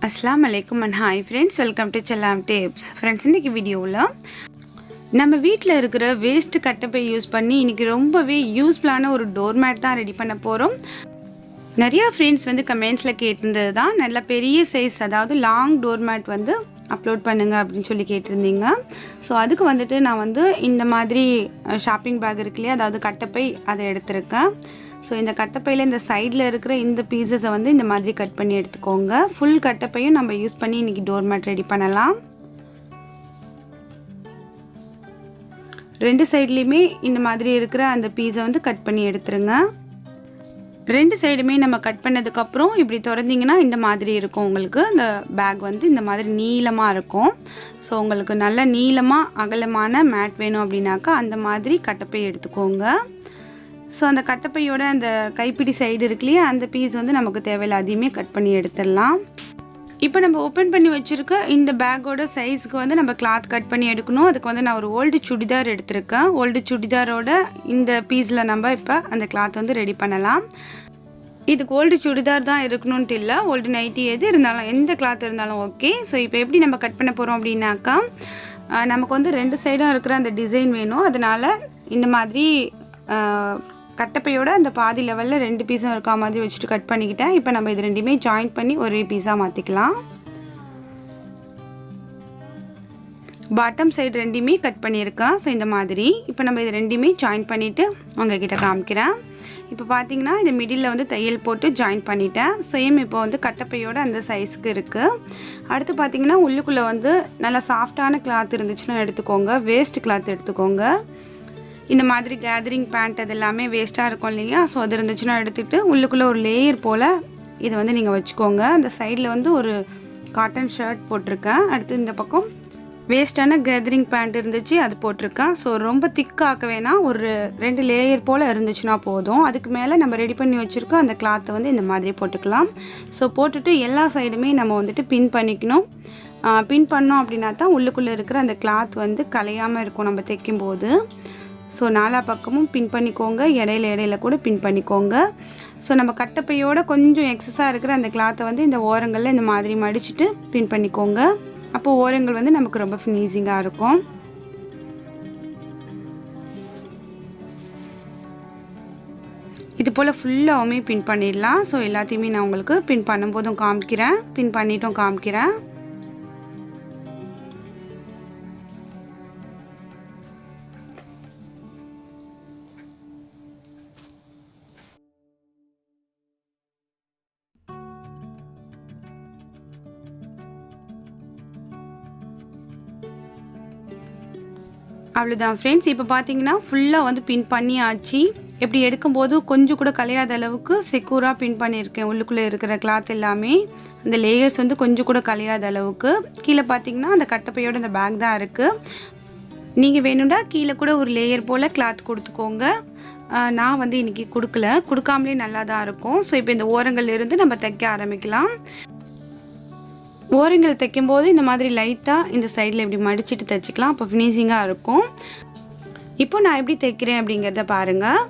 अस्सलाम वालेकुम and hi friends, welcome to Chellam tips. Friends, இன்னைக்கு வீடியோவில் நம்ம வீட்டில் இருக்கிற வேஸ்ட் கட்டப்பை யூஸ் பண்ணி இன்றைக்கி ரொம்பவே யூஸ்ஃபுல்லான ஒரு டோர்மேட் தான் ரெடி பண்ண போகிறோம். நிறையா ஃப்ரெண்ட்ஸ் வந்து கமெண்ட்ஸில் கேட்டிருந்தது தான் நல்ல பெரிய சைஸ், அதாவது லாங் டோர்மேட் வந்து அப்லோட் பண்ணுங்க அப்படின்னு சொல்லி கேட்டிருந்தீங்க. ஸோ அதுக்கு வந்துட்டு நான் வந்து இந்த மாதிரி ஷாப்பிங் பேக் இருக்கு இல்லையா, அதாவது கட்டப்பை, அதை எடுத்திருக்கேன். ஸோ இந்த கட்டப்பையில் இந்த சைடில் இருக்கிற இந்த பீசஸை வந்து இந்த மாதிரி கட் பண்ணி எடுத்துக்கோங்க. ஃபுல் கட்டப்பையும் நம்ம யூஸ் பண்ணி இன்றைக்கி டோர்மேட் ரெடி பண்ணலாம். ரெண்டு சைட்லேயுமே இந்த மாதிரி இருக்கிற அந்த பீஸை வந்து கட் பண்ணி எடுத்துருங்க. ரெண்டு சைடுமே நம்ம கட் பண்ணதுக்கப்புறம் இப்படி திறந்தீங்கன்னா இந்த மாதிரி இருக்கும். உங்களுக்கு இந்த பேக் வந்து இந்த மாதிரி நீளமாக இருக்கும். ஸோ உங்களுக்கு நல்ல நீளமாக அகலமான மேட் வேணும் அப்படின்னாக்கா அந்த மாதிரி கட்டப்பை எடுத்துக்கோங்க. ஸோ அந்த கட்டப்பையோட அந்த கைப்பிடி சைடு இருக்கு இல்லையா, அந்த பீஸ் வந்து நமக்கு தேவையில்லை, அதையுமே கட் பண்ணி எடுத்துடலாம். இப்போ நம்ம ஓப்பன் பண்ணி வச்சுருக்க இந்த பேக்கோட சைஸுக்கு வந்து நம்ம கிளாத் கட் பண்ணி எடுக்கணும். அதுக்கு வந்து நான் ஒரு ஓல்டு சுடிதார் எடுத்திருக்கேன். ஓல்டு சுடிதாரோட இந்த பீஸில் நம்ம இப்போ அந்த கிளாத் வந்து ரெடி பண்ணலாம். இதுக்கு ஓல்டு சுடிதார் தான் இருக்கணும்ட்டு இல்லை, ஓல்டு நைட்டி எது இருந்தாலும், எந்த கிளாத் இருந்தாலும் ஓகே. ஸோ இப்போ எப்படி நம்ம கட் பண்ண போகிறோம் அப்படின்னாக்கா, நமக்கு வந்து ரெண்டு சைடும் இருக்கிற அந்த டிசைன் வேணும். அதனால் இந்த மாதிரி கட்டப்பையோட அந்த பாதி லெவலில் ரெண்டு பீஸும் இருக்கா மாதிரி வச்சுட்டு கட் பண்ணிக்கிட்டேன். இப்போ நம்ம இது ரெண்டுமே ஜாயின் பண்ணி ஒரே பீஸாக மாற்றிக்கலாம். பாட்டம் சைடு ரெண்டுமே கட் பண்ணியிருக்கேன். ஸோ இந்த மாதிரி இப்போ நம்ம இது ரெண்டுமே ஜாயின் பண்ணிவிட்டு உங்ககிட்ட காமிக்கிறேன். இப்போ பார்த்தீங்கன்னா இந்த மிடில் வந்து தையல் போட்டு ஜாயின் பண்ணிட்டேன். சேம் இப்போ வந்து கட்டப்பையோட அந்த சைஸுக்கு இருக்குது. அடுத்து பார்த்தீங்கன்னா உள்ளுக்குள்ளே வந்து நல்லா சாஃப்டான கிளாத் இருந்துச்சுன்னா எடுத்துக்கோங்க. வேஸ்ட் கிளாத் எடுத்துக்கோங்க. இந்த மாதிரி கேதரிங் பேண்ட் அது எல்லாமே வேஸ்ட்டாக இருக்கும் இல்லையா, ஸோ அது இருந்துச்சுன்னா எடுத்துகிட்டு உள்ளுக்குள்ளே ஒரு லேயர் போல் இதை வந்து நீங்கள் வச்சுக்கோங்க. அந்த சைடில் வந்து ஒரு காட்டன் ஷர்ட் போட்டிருக்கேன். அடுத்து இந்த பக்கம் வேஸ்ட்டான கேதரிங் பேண்ட் இருந்துச்சு, அது போட்டிருக்கேன். ஸோ ரொம்ப திக்காக்க வேணாம், ஒரு 2 லேயர் போல் இருந்துச்சுன்னா போதும். அதுக்கு மேலே நம்ம ரெடி பண்ணி வச்சுருக்கோம் அந்த கிளாத்தை வந்து இந்த மாதிரி போட்டுக்கலாம். ஸோ போட்டுட்டு எல்லா சைடுமே நம்ம வந்துட்டு பின் பண்ணிக்கணும். பின் பண்ணோம் அப்படின்னா தான் உள்ளுக்குள்ளே இருக்கிற அந்த கிளாத் வந்து கலையாமல் இருக்கும் நம்ம தைக்கும்போது. ஸோ நாலா பக்கமும் பின் பண்ணிக்கோங்க, இடையில கூட பின் பண்ணிக்கோங்க. ஸோ நம்ம கட்டப்பையோட கொஞ்சம் எக்ஸஸாக இருக்கிற அந்த கிளாத்தை வந்து இந்த ஓரங்களில் இந்த மாதிரி மடிச்சுட்டு பின் பண்ணிக்கோங்க. அப்போது ஓரங்கள் வந்து நமக்கு ரொம்ப ஃபினிஷிங்காக இருக்கும். இது போல் ஃபுல்லாகவுமே பின் பண்ணிடலாம். ஸோ எல்லாத்தையுமே நான் உங்களுக்கு பின் பண்ணும்போதும் காமிக்கிறேன், பின் பண்ணிட்டும் காமிக்கிறேன். அவ்வளோதான் ஃப்ரெண்ட்ஸ். இப்போ பார்த்தீங்கன்னா ஃபுல்லாக வந்து பின் பண்ணியாச்சு. எப்படி எடுக்கும்போது கொஞ்சம் கூட கலையாத அளவுக்கு செக்யூராக பின் பண்ணியிருக்கேன். உள்ளுக்குள்ளே இருக்கிற கிளாத் எல்லாமே அந்த லேயர்ஸ் வந்து கொஞ்சம் கூட கலையாத அளவுக்கு. கீழே பார்த்தீங்கன்னா அந்த கட்டப்பையோட அந்த பேக் தான் இருக்குது. நீங்கள் வேணும்னா கீழே கூட ஒரு லேயர் போல் கிளாத் கொடுத்துக்கோங்க. நான் வந்து இன்றைக்கி கொடுக்காமலே நல்லா தான் இருக்கும். ஸோ இப்போ இந்த ஓரங்கள் இருந்து நம்ம தைக்க ஆரம்பிக்கலாம். ஓரங்கள் தைக்கும்போது இந்த மாதிரி லைட்டாக இந்த சைடில் இப்படி மடிச்சுட்டு தைச்சிக்கலாம். அப்போ ஃபினிஷிங்காக இருக்கும். இப்போ நான் எப்படி தைக்கிறேன் அப்படிங்கிறத பாருங்கள்.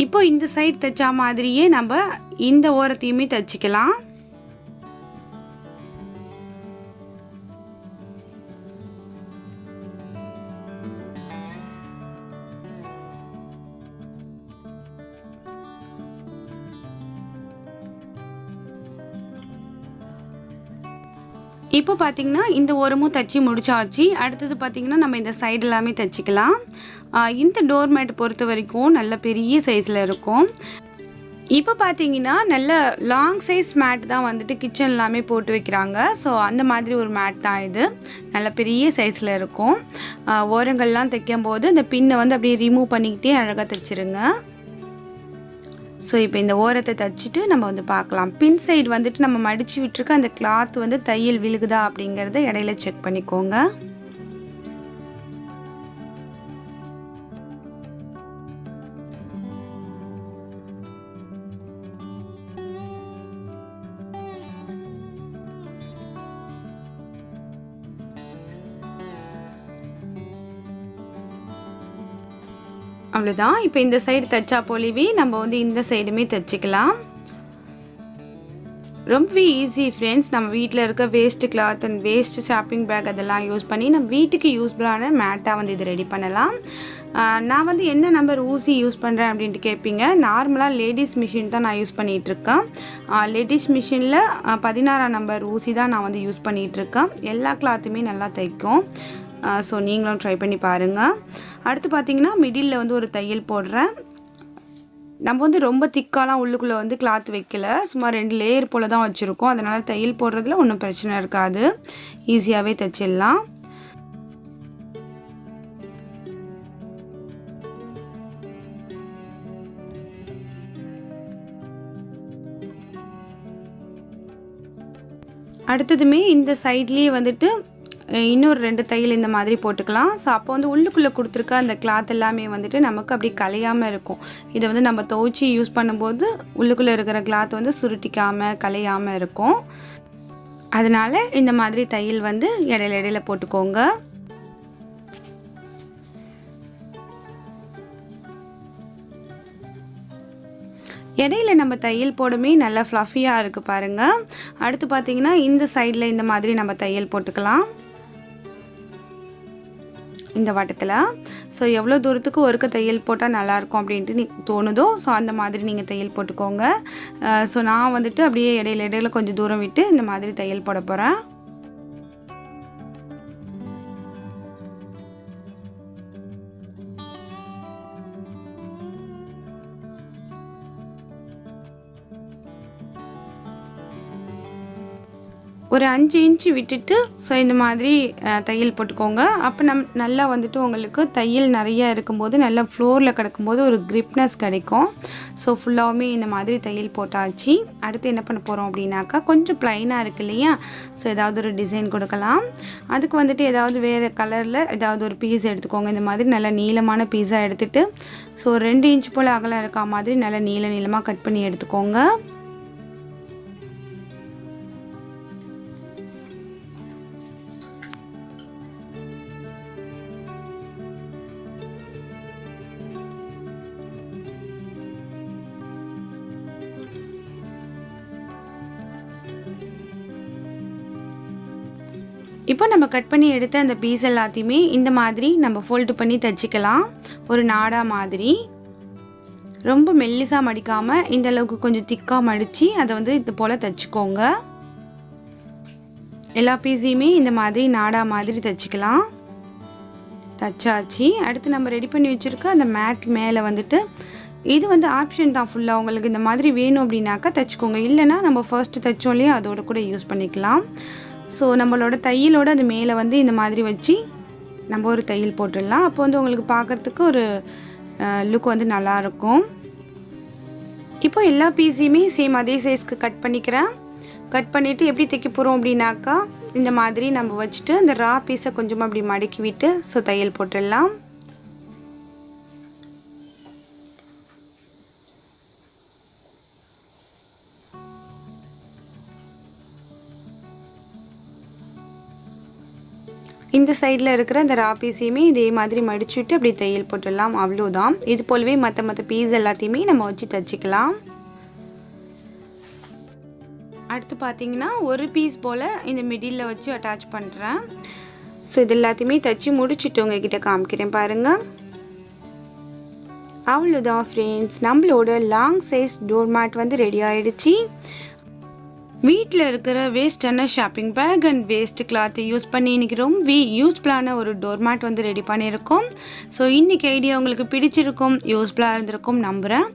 இப்போ இந்த சைடு தைச்சா மாதிரியே நம்ம இந்த ஓரத்தையுமே தைச்சிக்கலாம். இப்போ பார்த்தீங்கன்னா இந்த ஓரமும் தைச்சி முடிச்சாச்சு. அடுத்தது பார்த்தீங்கன்னா நம்ம இந்த சைடு எல்லாமே தைச்சிக்கலாம். இந்த டோர்மேட் பொறுத்த வரைக்கும் நல்ல பெரிய சைஸில் இருக்கும். இப்போ பார்த்தீங்கன்னா நல்ல லாங் சைஸ் மேட் தான் வந்துட்டு கிச்சன் எல்லாமே போட்டு வைக்கிறாங்க. ஸோ அந்த மாதிரி ஒரு மேட் தான் இது. நல்ல பெரிய சைஸில் இருக்கும். ஓரங்கள்லாம் தைக்கும் போது இந்த பின்னை வந்து அப்படியே ரிமூவ் பண்ணிக்கிட்டே அழகாக தைச்சிருங்க. ஸோ இப்போ இந்த ஓரத்தை தைச்சிட்டு நம்ம வந்து பார்க்கலாம். பின் சைடு வந்துட்டு நம்ம மடித்து விட்டுருக்க அந்த கிளாத் வந்து தையல் விழுகுதா அப்படிங்கிறத இடையில செக் பண்ணிக்கோங்க. அவ்வளோதான். இப்போ இந்த சைடு தைச்சா போலவே நம்ம வந்து இந்த சைடுமே தைச்சிக்கலாம். ரொம்பவே ஈஸி ஃப்ரெண்ட்ஸ். நம்ம வீட்டில் இருக்க waste cloth and waste shopping back அதெல்லாம் யூஸ் பண்ணி நம்ம வீட்டுக்கு யூஸ்ஃபுல்லான மேட்டாக வந்து இது ரெடி பண்ணலாம். நான் வந்து என்ன நம்பர் ஊசி யூஸ் பண்ணுறேன் அப்படின்ட்டு கேட்பீங்க. நார்மலாக லேடிஸ் மிஷின் தான் நான் யூஸ் பண்ணிகிட்ருக்கேன். லேடிஸ் மிஷினில் 16ஆம் நம்பர் ஊசி தான் நான் வந்து யூஸ் பண்ணிகிட்ருக்கேன். எல்லா கிளாத்துமே நல்லா தைக்கும். ஸோ நீங்களும் ட்ரை பண்ணி பாருங்கள். அடுத்து பார்த்தீங்கன்னா மிடில் வந்து ஒரு தையல் போடுறேன். நம்ம வந்து ரொம்ப திக்காலாம் உள்ளுக்குள்ளே வந்து கிளாத் வைக்கல, சும்மா 2 லேயர் போல் தான் வச்சுருக்கோம். அதனால் தையல் போடுறதுல ஒன்றும் பிரச்சனை இருக்காது, ஈஸியாகவே தைச்சிடலாம். அடுத்ததுமே இந்த சைட்லேயே வந்துட்டு இன்னொரு 2 தையல் இந்த மாதிரி போட்டுக்கலாம். ஸோ அப்போ வந்து உள்ளுக்குள்ளே கொடுத்துருக்க அந்த கிளாத் எல்லாமே வந்துட்டு நமக்கு அப்படி கலையாமல் இருக்கும். இதை வந்து நம்ம துவைச்சி யூஸ் பண்ணும்போது உள்ளுக்குள்ளே இருக்கிற கிளாத் வந்து சுருட்டிக்காமல் கலையாமல் இருக்கும். அதனால் இந்த மாதிரி தையல் வந்து இடையில போட்டுக்கோங்க. இடையில நம்ம தையல் போடுமே நல்லா ஃப்ளஃபியாக இருக்குது பாருங்கள். அடுத்து பார்த்திங்கன்னா இந்த சைடில் இந்த மாதிரி நம்ம தையல் போட்டுக்கலாம் இந்த வட்டத்தில். ஸோ எவ்வளோ தூரத்துக்கு ஒருக்க தையல் போட்டால் நல்லாயிருக்கும் அப்படின்ட்டு தோணுதோ ஸோ அந்த மாதிரி நீங்கள் தையல் போட்டுக்கோங்க. ஸோ நான் வந்துட்டு அப்படியே இடையில கொஞ்சம் தூரம் விட்டு இந்த மாதிரி தையல் போட போகிறேன். ஒரு 5 இன்ச்சு விட்டுட்டு ஸோ இந்த மாதிரி தையல் போட்டுக்கோங்க. அப்போ நல்லா வந்துட்டு உங்களுக்கு தையல் நிறையா இருக்கும்போது நல்லா ஃப்ளோரில் கிடக்கும்போது ஒரு கிரிப்னஸ் கிடைக்கும். ஸோ ஃபுல்லாகவுமே இந்த மாதிரி தையல் போட்டாச்சு. அடுத்து என்ன பண்ண போகிறோம் அப்படின்னாக்கா, கொஞ்சம் ப்ளைனாக இருக்குது இல்லையா, ஸோ ஏதாவது ஒரு டிசைன் கொடுக்கலாம். அதுக்கு வந்துட்டு ஏதாவது வேறு கலரில் ஏதாவது ஒரு பீஸ் எடுத்துக்கோங்க. இந்த மாதிரி நல்லா நீளமான பீஸாக எடுத்துகிட்டு ஸோ 2 இன்ச் போல் அகலம் இருக்கா மாதிரி நல்லா நீளமாக கட் பண்ணி எடுத்துக்கோங்க. இப்போ நம்ம கட் பண்ணி எடுத்த அந்த பீஸ் எல்லாத்தையுமே இந்த மாதிரி நம்ம ஃபோல்டு பண்ணி தைச்சிக்கலாம். ஒரு நாடா மாதிரி ரொம்ப மெல்லிசாக மடிக்காமல் இந்த அளவுக்கு கொஞ்சம் திக்காக மடித்து அதை வந்து இது போல் தைச்சிக்கோங்க. எல்லா பீஸையுமே இந்த மாதிரி நாடா மாதிரி தைச்சிக்கலாம். தைச்சாச்சு. அடுத்து நம்ம ரெடி பண்ணி வச்சுருக்க அந்த மேட் மேலே வந்துட்டு இது வந்து ஆப்ஷன் தான் ஃபுல்லாக. உங்களுக்கு இந்த மாதிரி வேணும் அப்படின்னாக்கா தைச்சிக்கோங்க. இல்லைனா நம்ம ஃபர்ஸ்ட்டு தைச்சோம் இல்லையா, அதோட கூட யூஸ் பண்ணிக்கலாம். ஸோ நம்மளோட தையலோடு அது மேலே வந்து இந்த மாதிரி வச்சு நம்ம ஒரு தையல் போட்டுடலாம். அப்போ வந்து உங்களுக்கு பார்க்குறதுக்கு ஒரு லுக் வந்து நல்லாயிருக்கும். இப்போ எல்லா பீஸையுமே சேம் அதே சைஸ்க்கு கட் பண்ணிக்கிறேன். கட் பண்ணிவிட்டு எப்படி தைக்க போகிறோம் அப்படின்னாக்கா, இந்த மாதிரி நம்ம வச்சுட்டு அந்த ரா பீஸை கொஞ்சமாக அப்படி மடக்கி விட்டு ஸோ தையல் போட்டுடலாம். இந்த சைடில் இருக்கிற இந்த ரா பீஸையுமே இதே மாதிரி மடிச்சுட்டு அப்படி தையல் போட்டுடலாம். அவ்வளோதான். இது போலவே மற்ற பீஸ் எல்லாத்தையுமே நம்ம வச்சு தைச்சிக்கலாம். அடுத்து பார்த்தீங்கன்னா ஒரு பீஸ் போல் இந்த மிடில் வச்சு அட்டாச் பண்ணுறேன். ஸோ இது எல்லாத்தையுமே தைச்சி முடிச்சுட்டு உங்ககிட்ட காமிக்கிறேன் பாருங்கள். அவ்வளோதான் ஃப்ரெண்ட்ஸ், நம்மளோட லாங் சைஸ் டோர்மேட் வந்து ரெடி ஆகிடுச்சு. வீட்டில் இருக்கிற வேஸ்டான ஷாப்பிங் பேக் அண்ட் வேஸ்ட் கிளாத்தை யூஸ் பண்ணி இன்றைக்கி ரொம்ப யூஸ்ஃபுல்லான ஒரு டோர்மேட் வந்து ரெடி பண்ணியிருக்கோம். ஸோ இன்றைக்கி ஐடியா உங்களுக்கு பிடிச்சிருக்கும், யூஸ்ஃபுல்லாக இருந்திருக்கும் நம்புகிறேன்.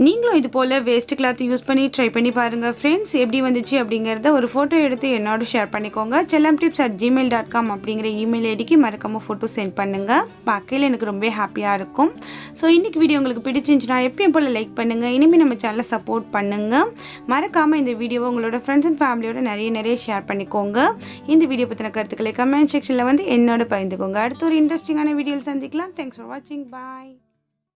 நீங்களும் இது போல் வேஸ்ட் கிளாத் யூஸ் பண்ணி ட்ரை பண்ணி பாருங்கள் ஃப்ரெண்ட்ஸ். எப்படி வந்துச்சு அப்படிங்கிறத ஒரு ஃபோட்டோ எடுத்து என்னோட ஷேர் பண்ணிக்கோங்க. chellamtips@gmail.com அப்படிங்கிற இமெயில் ஐடிக்கு மறக்காமல் ஃபோட்டோ சென்ட் பண்ணுங்கள். பார்க்கையில் எனக்கு ரொம்ப ஹாப்பியாக இருக்கும். ஸோ இன்றைக்கி வீடியோ உங்களுக்கு பிடிச்சிருந்துச்சுன்னா எப்பயும் போல் லைக் பண்ணுங்கள். இனிமேல் நம்ம சேனலை சப்போர்ட் பண்ணுங்கள். மறக்காமல் இந்த வீடியோவை உங்களோட ஃப்ரெண்ட்ஸ் அண்ட் ஃபேமிலியோட நிறைய ஷேர் பண்ணிக்கோங்க. இந்த வீடியோ பற்றின கருத்துக்களை கமெண்ட் செக்ஷனில் வந்து என்னோட பகிர்ந்துக்கோங்க. அடுத்த ஒரு இன்ட்ரெஸ்டிங்கான வீடியோவில் சந்திக்கலாம். தேங்க்ஸ் ஃபார் வாட்சிங். பாய்.